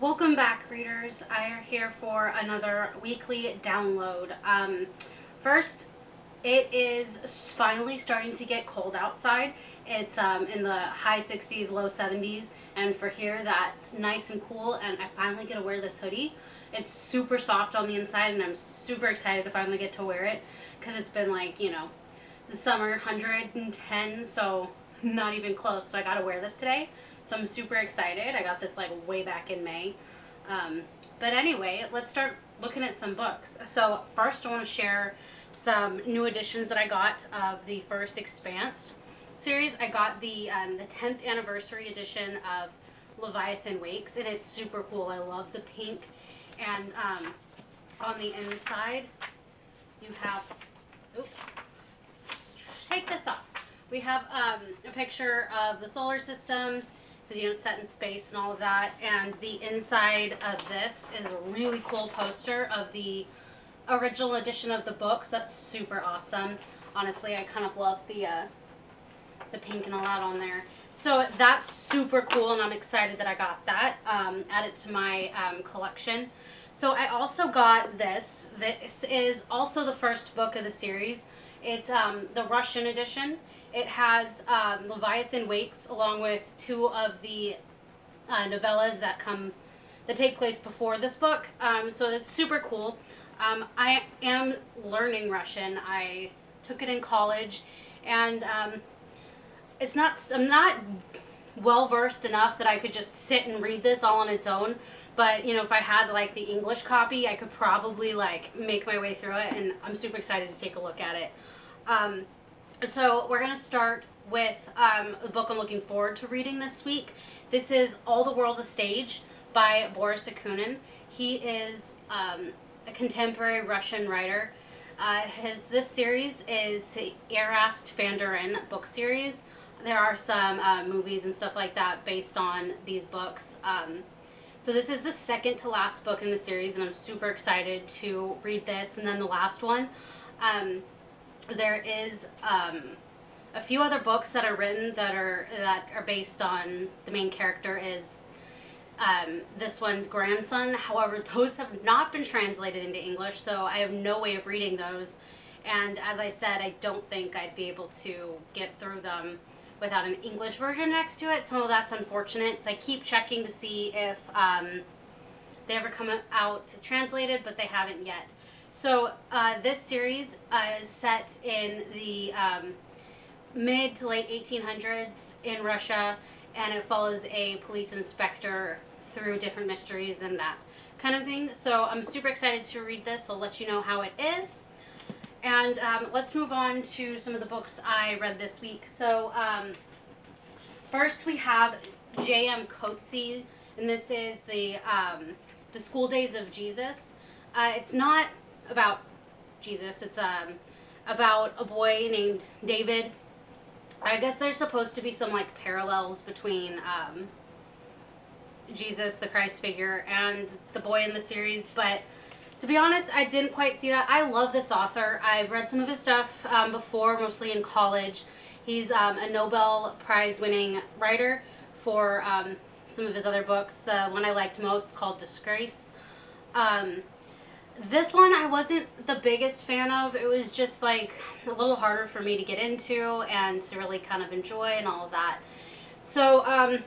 Welcome back, readers. I am here for another weekly download. First, it is finally starting to get cold outside. It's in the high 60s, low 70s, and for here that's nice and cool, and I finally get to wear this hoodie. It's super soft on the inside, and I'm super excited to finally get to wear it because it's been like, the summer 110, so not even close, so I got to wear this today. So I'm super excited. I got this like way back in May. Um, but anyway, let's start looking at some books. So first I want to share some new editions that I got of the first Expanse series. I got the 10th anniversary edition of Leviathan Wakes, and it's super cool. I love the pink. And on the inside, you have, oops, let's take this off. We have a picture of the solar system, because it's set in space and all of that. And the inside of this is a really cool poster of the original edition of the books. That's super awesome. Honestly, I kind of love the pink and all that on there. So that's super cool, and I'm excited that I got that. Added to my collection. So I also got this. This is also the first book of the series. It's the Russian edition. It has Leviathan Wakes along with two of the novellas that take place before this book. So it's super cool. I am learning Russian. I took it in college, and I'm not well versed enough that I could just sit and read this all on its own. But if I had like the English copy, I could probably like make my way through it, and I'm super excited to take a look at it. So we're going to start with the book I'm looking forward to reading this week. This is All the World's a Stage by Boris Akunin. He is a contemporary Russian writer. This series is the Erast Vanderin book series. There are some movies and stuff like that based on these books. So this is the second to last book in the series, and I'm super excited to read this and then the last one. There is a few other books that are written that are based on the main character is this one's grandson. However, those have not been translated into English, so I have no way of reading those. And as I said, I don't think I'd be able to get through them without an English version next to it, so that's unfortunate. So I keep checking to see if they ever come out translated, but they haven't yet. So this series is set in the mid to late 1800s in Russia, and it follows a police inspector through different mysteries and that kind of thing. So I'm super excited to read this. I'll let you know how it is. And let's move on to some of the books I read this week. So first we have J.M. Coatsee, and this is the School Days of Jesus. It's not about Jesus. It's about a boy named David. I guess there's supposed to be some like parallels between Jesus, the Christ figure, and the boy in the series, but to be honest, I didn't quite see that. I love this author. I've read some of his stuff before, mostly in college. He's a Nobel Prize winning writer for some of his other books. The one I liked most called Disgrace. This one I wasn't the biggest fan of. It was just like a little harder for me to get into and to really kind of enjoy and all of that. So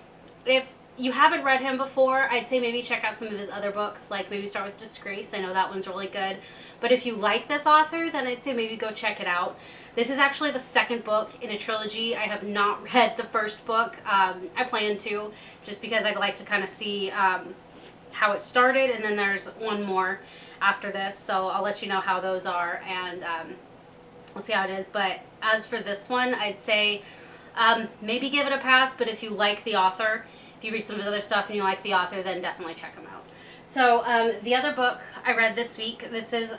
if you haven't read him before, I'd say maybe check out some of his other books, like maybe start with Disgrace. I know that one's really good. But if you like this author, then I'd say maybe go check it out. This is actually the second book in a trilogy. I have not read the first book. I plan to, just because I'd like to kind of see how it started, and then there's one more after this, so I'll let you know how those are, and we'll see how it is. But as for this one, I'd say maybe give it a pass, but if you like the author, if you read some of his other stuff and you like the author, then definitely check him out. So the other book I read this week, this is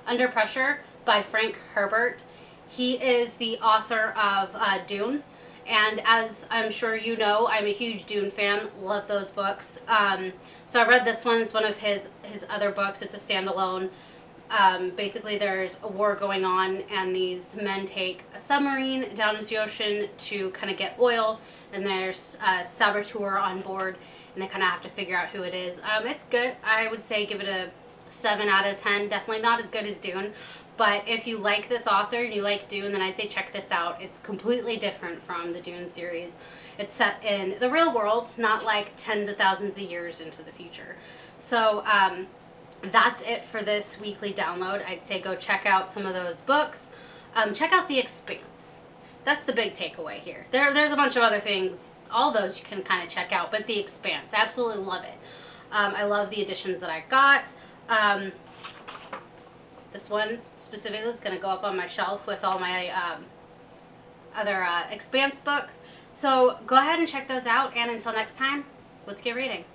Under Pressure by Frank Herbert. He is the author of Dune, and as I'm sure you know, I'm a huge Dune fan. Love those books. So I read this one. It's one of his other books. It's a standalone. Basically, there's a war going on, and these men take a submarine down into the ocean to kind of get oil, and there's a saboteur on board, and they kind of have to figure out who it is. It's good. I would say give it a 7 out of 10. Definitely not as good as Dune, but if you like this author and you like Dune, then I'd say check this out. It's completely different from the Dune series. It's set in the real world, not like tens of thousands of years into the future. So, that's it for this weekly download. I'd say go check out some of those books. Check out The Expanse. That's the big takeaway here. There's a bunch of other things. All those you can kind of check out, but The Expanse, absolutely love it. I love the editions that I got. This one specifically is going to go up on my shelf with all my other Expanse books. So go ahead and check those out, and until next time, let's get reading.